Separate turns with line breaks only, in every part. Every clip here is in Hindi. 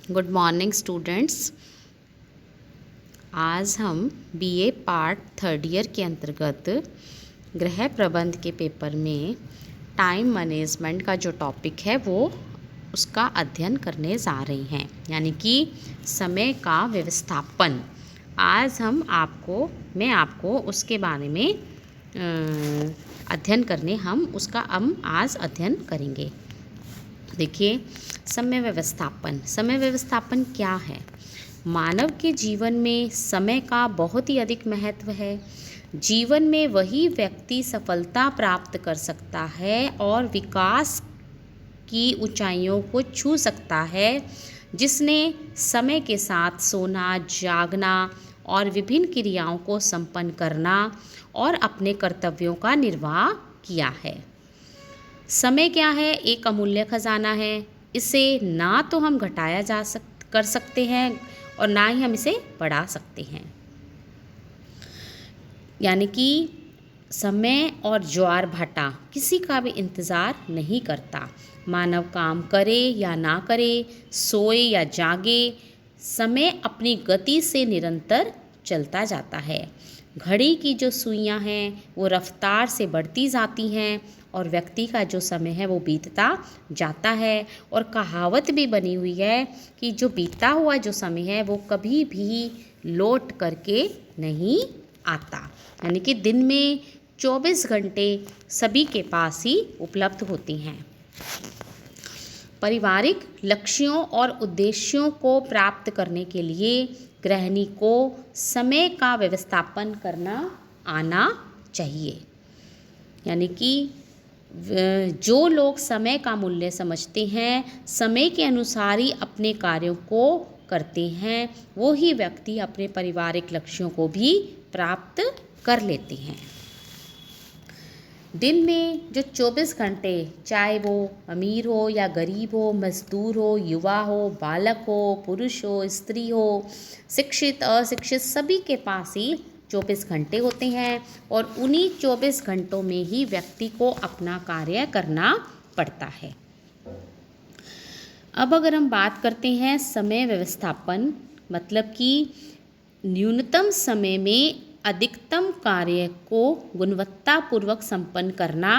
Good morning students. आज हम बीए पार्ट थर्ड ईयर के अंतर्गत गृह प्रबंध के पेपर में टाइम मैनेजमेंट का जो टॉपिक है वो उसका अध्ययन करने जा रही हैं, यानी कि समय का व्यवस्थापन। आज मैं आपको उसके बारे में अध्ययन करने हम आज अध्ययन करेंगे। देखिए, समय व्यवस्थापन क्या है? मानव के जीवन में समय का बहुत ही अधिक महत्व है। जीवन में वही व्यक्ति सफलता प्राप्त कर सकता है और विकास की ऊंचाइयों को छू सकता है जिसने समय के साथ सोना, जागना और विभिन्न क्रियाओं को संपन्न करना और अपने कर्तव्यों का निर्वाह किया है। समय क्या है? एक अमूल्य खजाना है। इसे ना तो हम कर सकते हैं और ना ही हम इसे बढ़ा सकते हैं। यानी कि समय और ज्वार भाटा किसी का भी इंतज़ार नहीं करता। मानव काम करे या ना करे, सोए या जागे, समय अपनी गति से निरंतर चलता जाता है। घड़ी की जो सुइयां हैं वो रफ्तार से बढ़ती जाती हैं और व्यक्ति का जो समय है वो बीतता जाता है। और कहावत भी बनी हुई है कि जो बीता हुआ जो समय है वो कभी भी लौट करके नहीं आता। यानी कि दिन में 24 घंटे सभी के पास ही उपलब्ध होती हैं। पारिवारिक लक्ष्यों और उद्देश्यों को प्राप्त करने के लिए गृहिणी को समय का व्यवस्थापन करना आना चाहिए। यानी कि जो लोग समय का मूल्य समझते हैं, समय के अनुसार ही अपने कार्यों को करते हैं, वो ही व्यक्ति अपने पारिवारिक लक्ष्यों को भी प्राप्त कर लेते हैं। दिन में जो 24 घंटे, चाहे वो अमीर हो या गरीब हो, मजदूर हो, युवा हो, बालक हो, पुरुष हो, स्त्री हो, शिक्षित अशिक्षित, सभी के पास ही 24 घंटे होते हैं और उन्हीं 24 घंटों में ही व्यक्ति को अपना कार्य करना पड़ता है। अब अगर हम बात करते हैं समय व्यवस्थापन, मतलब कि न्यूनतम समय में अधिकतम कार्य को गुणवत्तापूर्वक संपन्न करना,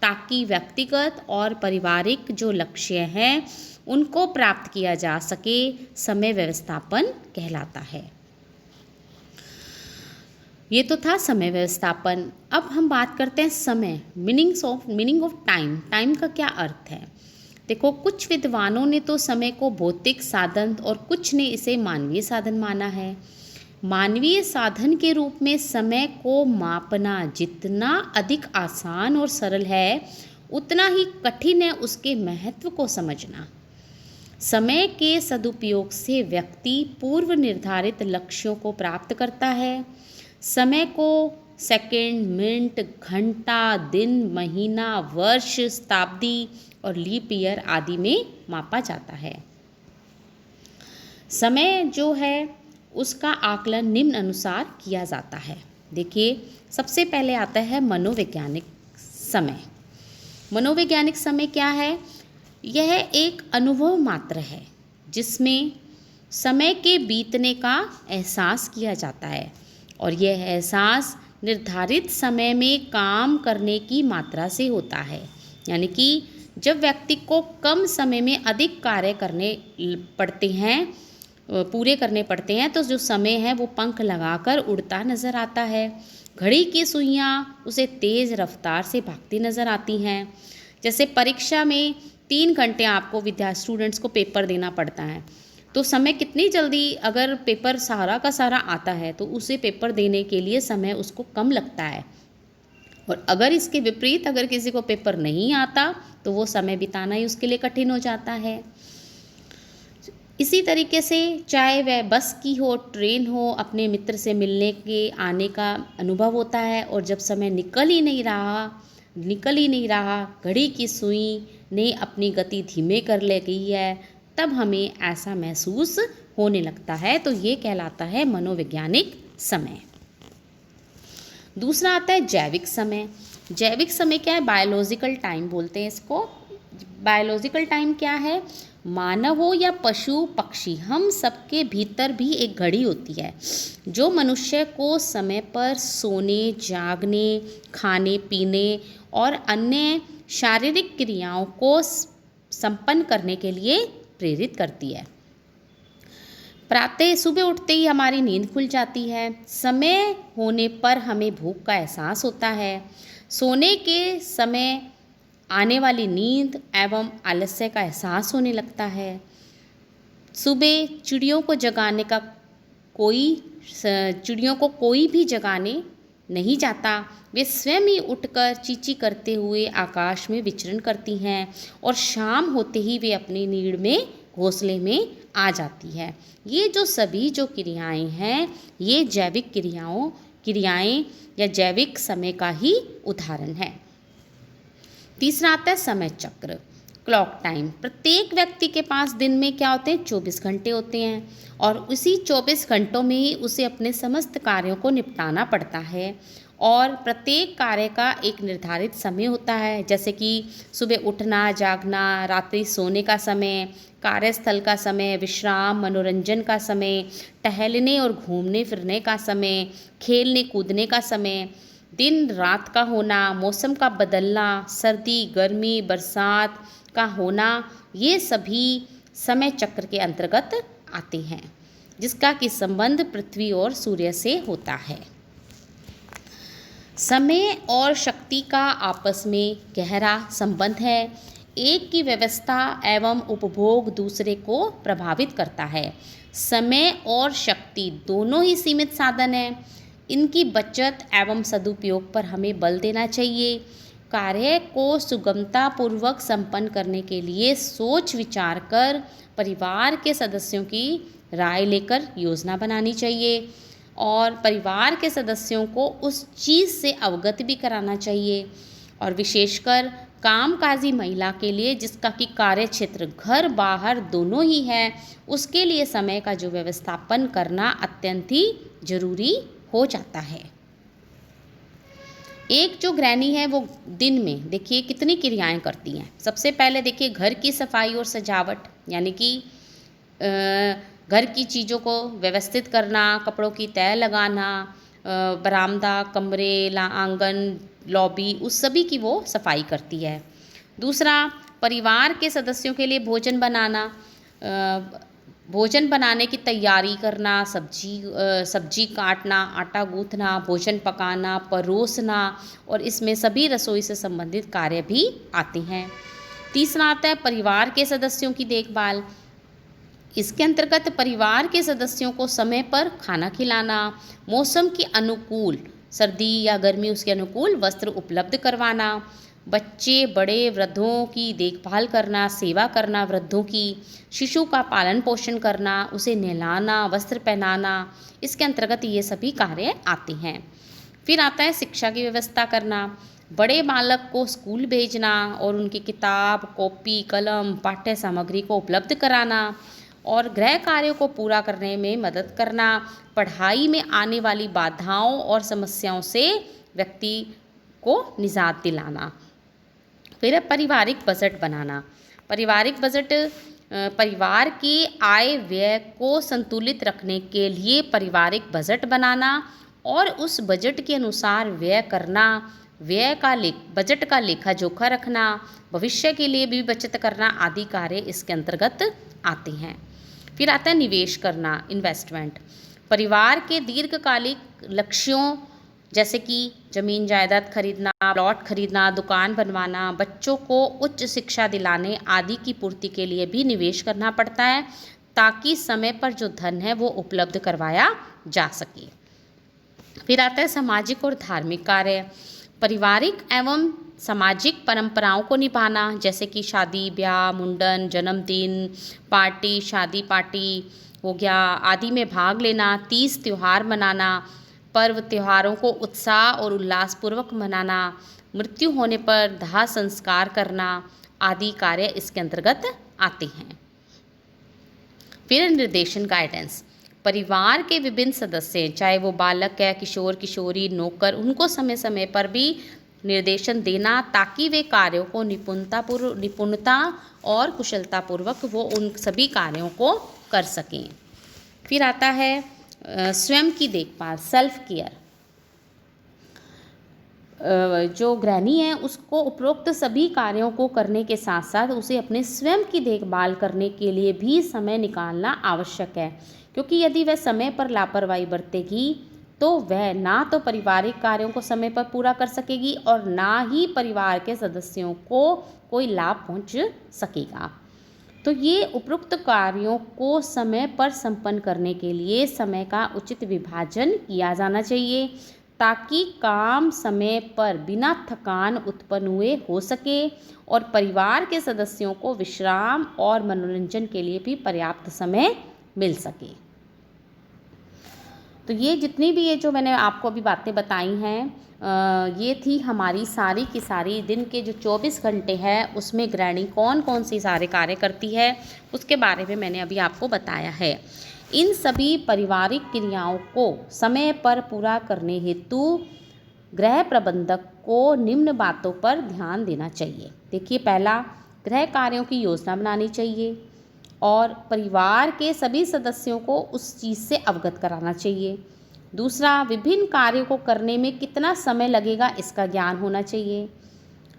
ताकि व्यक्तिगत और पारिवारिक जो लक्ष्य हैं उनको प्राप्त किया जा सके, समय व्यवस्थापन कहलाता है। ये तो था समय व्यवस्थापन। अब हम बात करते हैं समय, मीनिंग ऑफ टाइम का क्या अर्थ है? देखो, कुछ विद्वानों ने तो समय को भौतिक साधन और कुछ ने इसे मानवीय साधन माना है। मानवीय साधन के रूप में समय को मापना जितना अधिक आसान और सरल है, उतना ही कठिन है उसके महत्व को समझना। समय के सदुपयोग से व्यक्ति पूर्व निर्धारित लक्ष्यों को प्राप्त करता है। समय को सेकंड, मिनट, घंटा, दिन, महीना, वर्ष, शताब्दी और लीप ईयर आदि में मापा जाता है। समय जो है उसका आकलन निम्न अनुसार किया जाता है। देखिए, सबसे पहले आता है मनोवैज्ञानिक समय। मनोवैज्ञानिक समय क्या है? यह एक अनुभव मात्र है जिसमें समय के बीतने का एहसास किया जाता है और यह एहसास निर्धारित समय में काम करने की मात्रा से होता है। यानी कि जब व्यक्ति को कम समय में अधिक कार्य पूरे करने पड़ते हैं तो जो समय है वो पंख लगाकर उड़ता नज़र आता है। घड़ी की सुइयां उसे तेज़ रफ्तार से भागती नज़र आती हैं। जैसे परीक्षा में 3 घंटे आपको स्टूडेंट्स को पेपर देना पड़ता है, तो समय कितनी जल्दी, अगर पेपर सारा का सारा आता है तो उसे पेपर देने के लिए समय उसको कम लगता है। और अगर इसके विपरीत अगर किसी को पेपर नहीं आता तो वो समय बिताना ही उसके लिए कठिन हो जाता है। इसी तरीके से चाहे वह बस की हो, ट्रेन हो, अपने मित्र से मिलने के आने का अनुभव होता है और जब समय निकल ही नहीं रहा, घड़ी की सुई ने अपनी गति धीमे कर ले गई है, तब हमें ऐसा महसूस होने लगता है। तो ये कहलाता है मनोवैज्ञानिक समय। दूसरा आता है जैविक समय। जैविक समय क्या है? बायोलॉजिकल टाइम बोलते हैं इसको। बायोलॉजिकल टाइम क्या है? मानव हो या पशु पक्षी, हम सबके भीतर भी एक घड़ी होती है जो मनुष्य को समय पर सोने, जागने, खाने पीने और अन्य शारीरिक क्रियाओं को संपन्न करने के लिए प्रेरित करती है। प्रातः सुबह उठते ही हमारी नींद खुल जाती है। समय होने पर हमें भूख का एहसास होता है। सोने के समय आने वाली नींद एवं आलस्य का एहसास होने लगता है। सुबह चिड़ियों को कोई भी जगाने नहीं जाता। वे स्वयं ही उठकर चींची करते हुए आकाश में विचरण करती हैं और शाम होते ही वे अपनी नीड़ में घोंसले में आ जाती है। ये जो सभी जो क्रियाएं हैं, ये जैविक क्रियाएं या जैविक समय का ही उदाहरण है। तीसरा आता है समय चक्र, क्लॉक टाइम। प्रत्येक व्यक्ति के पास दिन में क्या होते हैं, 24 घंटे होते हैं और उसी 24 घंटों में ही उसे अपने समस्त कार्यों को निपटाना पड़ता है और प्रत्येक कार्य का एक निर्धारित समय होता है, जैसे कि सुबह उठना, जागना, रात्रि सोने का समय, कार्यस्थल का समय, विश्राम, मनोरंजन का समय, टहलने और घूमने फिरने का समय, खेलने कूदने का समय, दिन रात का होना, मौसम का बदलना, सर्दी गर्मी बरसात का होना, ये सभी समय चक्र के अंतर्गत आते हैं, जिसका कि संबंध पृथ्वी और सूर्य से होता है। समय और शक्ति का आपस में गहरा संबंध है। एक की व्यवस्था एवं उपभोग दूसरे को प्रभावित करता है। समय और शक्ति दोनों ही सीमित साधन हैं। इनकी बचत एवं सदुपयोग पर हमें बल देना चाहिए। कार्य को सुगमतापूर्वक संपन्न करने के लिए सोच विचार कर परिवार के सदस्यों की राय लेकर योजना बनानी चाहिए और परिवार के सदस्यों को उस चीज़ से अवगत भी कराना चाहिए। और विशेषकर कामकाजी महिला के लिए, जिसका कि कार्य क्षेत्र घर बाहर दोनों ही है, उसके लिए समय का जो व्यवस्थापन करना अत्यंत ही जरूरी हो जाता है। एक जो गृहिणी है वो दिन में देखिए कितनी क्रियाएं करती हैं। सबसे पहले देखिए घर की सफाई और सजावट, यानी कि घर की चीज़ों को व्यवस्थित करना, कपड़ों की तह लगाना, बरामदा, कमरे, आंगन, लॉबी, उस सभी की वो सफाई करती है। दूसरा, परिवार के सदस्यों के लिए भोजन बनाना, भोजन बनाने की तैयारी करना, सब्जी काटना, आटा गूँथना, भोजन पकाना, परोसना, और इसमें सभी रसोई से संबंधित कार्य भी आते हैं। तीसरा आता है परिवार के सदस्यों की देखभाल। इसके अंतर्गत परिवार के सदस्यों को समय पर खाना खिलाना, मौसम के अनुकूल, सर्दी या गर्मी उसके अनुकूल वस्त्र उपलब्ध करवाना, बच्चे बड़े वृद्धों की देखभाल करना, सेवा करना वृद्धों की, शिशु का पालन पोषण करना, उसे नहलाना, वस्त्र पहनाना, इसके अंतर्गत ये सभी कार्य आते हैं। फिर आता है शिक्षा की व्यवस्था करना, बड़े बालक को स्कूल भेजना और उनकी किताब, कॉपी, कलम, पाठ्य सामग्री को उपलब्ध कराना और गृह कार्यों को पूरा करने में मदद करना, पढ़ाई में आने वाली बाधाओं और समस्याओं से व्यक्ति को निजात दिलाना। फिर है पारिवारिक बजट बनाना। पारिवारिक बजट परिवार की आय व्यय को संतुलित रखने के लिए पारिवारिक बजट बनाना और उस बजट के अनुसार व्यय करना, बजट का लेखा जोखा रखना, भविष्य के लिए भी बचत करना आदि कार्य इसके अंतर्गत आते हैं। फिर आता है निवेश करना, इन्वेस्टमेंट। परिवार के दीर्घकालिक लक्ष्यों जैसे कि जमीन जायदाद खरीदना, प्लॉट खरीदना, दुकान बनवाना, बच्चों को उच्च शिक्षा दिलाने आदि की पूर्ति के लिए भी निवेश करना पड़ता है, ताकि समय पर जो धन है वो उपलब्ध करवाया जा सके। फिर आता है सामाजिक और धार्मिक कार्य। पारिवारिक एवं सामाजिक परंपराओं को निभाना, जैसे कि शादी ब्याह, मुंडन, जन्मदिन पार्टी, शादी पार्टी हो गया आदि में भाग लेना, तीज त्यौहार मनाना, पर्व त्योहारों को उत्साह और उल्लासपूर्वक मनाना, मृत्यु होने पर दाह संस्कार करना आदि कार्य इसके अंतर्गत आते हैं। फिर निर्देशन, गाइडेंस। परिवार के विभिन्न सदस्य, चाहे वो बालक है, किशोर किशोरी, नौकर, उनको समय समय पर भी निर्देशन देना ताकि वे कार्यों को निपुणता और कुशलतापूर्वक वो उन सभी कार्यों को कर सकें। फिर आता है स्वयं की देखभाल, सेल्फ केयर। जो गृहिणी है उसको उपरोक्त सभी कार्यों को करने के साथ साथ उसे अपने स्वयं की देखभाल करने के लिए भी समय निकालना आवश्यक है, क्योंकि यदि वह समय पर लापरवाही बरतेगी तो वह ना तो पारिवारिक कार्यों को समय पर पूरा कर सकेगी और ना ही परिवार के सदस्यों को कोई लाभ पहुंच सकेगा। तो ये उपरोक्त कार्यों को समय पर संपन्न करने के लिए समय का उचित विभाजन किया जाना चाहिए, ताकि काम समय पर बिना थकान उत्पन्न हुए हो सके और परिवार के सदस्यों को विश्राम और मनोरंजन के लिए भी पर्याप्त समय मिल सके। तो ये जितनी भी ये जो मैंने आपको अभी बातें बताई हैं, ये थी हमारी सारी की सारी दिन के जो 24 घंटे हैं उसमें गृहिणी कौन कौन सी सारे कार्य करती है उसके बारे में मैंने अभी आपको बताया है। इन सभी पारिवारिक क्रियाओं को समय पर पूरा करने हेतु गृह प्रबंधक को निम्न बातों पर ध्यान देना चाहिए। देखिए, पहला, गृह कार्यों की योजना बनानी चाहिए और परिवार के सभी सदस्यों को उस चीज़ से अवगत कराना चाहिए। दूसरा, विभिन्न कार्यों को करने में कितना समय लगेगा इसका ज्ञान होना चाहिए।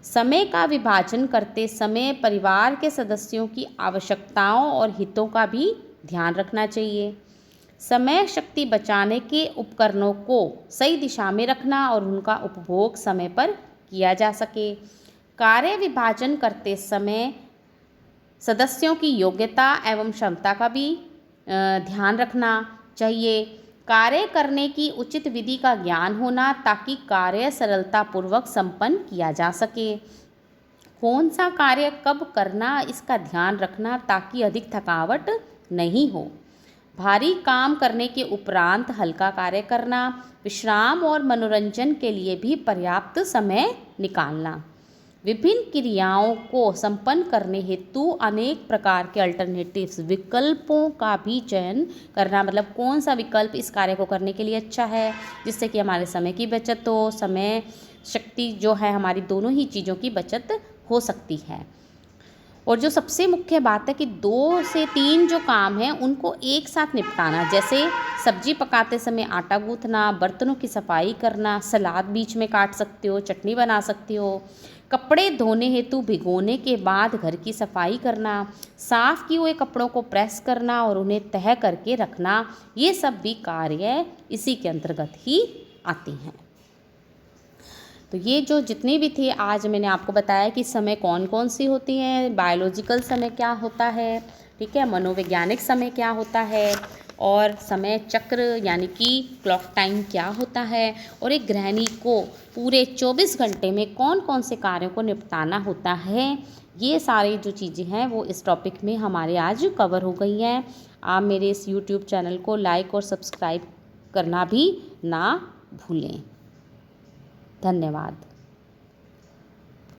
समय का विभाजन करते समय परिवार के सदस्यों की आवश्यकताओं और हितों का भी ध्यान रखना चाहिए। समय शक्ति बचाने के उपकरणों को सही दिशा में रखना और उनका उपभोग समय पर किया जा सके। कार्य विभाजन करते समय सदस्यों की योग्यता एवं क्षमता का भी ध्यान रखना चाहिए। कार्य करने की उचित विधि का ज्ञान होना ताकि कार्य सरलतापूर्वक संपन्न किया जा सके। कौन सा कार्य कब करना इसका ध्यान रखना ताकि अधिक थकावट नहीं हो। भारी काम करने के उपरांत हल्का कार्य करना। विश्राम और मनोरंजन के लिए भी पर्याप्त समय निकालना। विभिन्न क्रियाओं को संपन्न करने हेतु अनेक प्रकार के अल्टरनेटिव्स विकल्पों का भी चयन करना, मतलब कौन सा विकल्प इस कार्य को करने के लिए अच्छा है जिससे कि हमारे समय की बचत हो, समय शक्ति जो है हमारी दोनों ही चीज़ों की बचत हो सकती है। और जो सबसे मुख्य बात है कि 2 से 3 जो काम हैं उनको एक साथ निपटाना, जैसे सब्जी पकाते समय आटा गूंथना, बर्तनों की सफाई करना, सलाद बीच में काट सकते हो, चटनी बना सकते हो, कपड़े धोने हेतु भिगोने के बाद घर की सफाई करना, साफ़ किए हुए कपड़ों को प्रेस करना और उन्हें तह करके रखना, ये सब भी कार्य इसी के अंतर्गत ही आते हैं। तो ये जो जितनी भी थी आज मैंने आपको बताया कि समय कौन कौन सी होती हैं, बायोलॉजिकल समय क्या होता है, ठीक है, मनोवैज्ञानिक समय क्या होता है और समय चक्र यानी कि क्लॉक टाइम क्या होता है, और एक गृहिणी को पूरे 24 घंटे में कौन कौन से कार्यों को निपटाना होता है, ये सारी जो चीज़ें हैं वो इस टॉपिक में हमारे आज कवर हो गई हैं। आप मेरे इस यूट्यूब चैनल को लाइक और सब्सक्राइब करना भी ना भूलें। धन्यवाद।